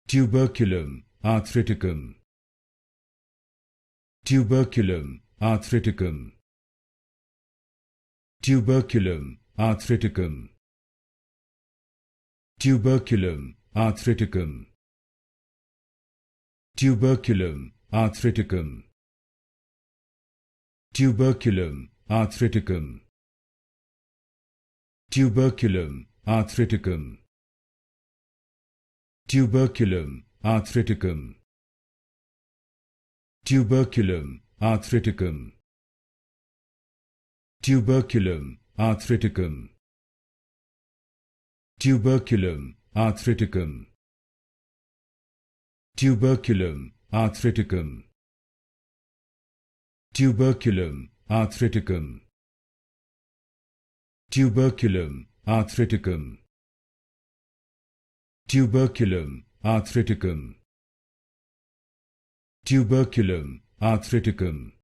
Tuberculum Arthriticum. Tuberculum Arthriticum. Tuberculum Arthriticum. Tuberculum Arthriticum. Tuberculum Arthriticum. Tuberculum Arthriticum. Tuberculum Arthriticum. Tuberculum Arthriticum. Tuberculum Arthriticum. Tuberculum Arthriticum. Tuberculum Arthriticum. Tuberculum Arthriticum. Tuberculum Arthriticum. Tuberculum Arthriticum. Tuberculum Arthriticum. Tuberculum Arthriticum.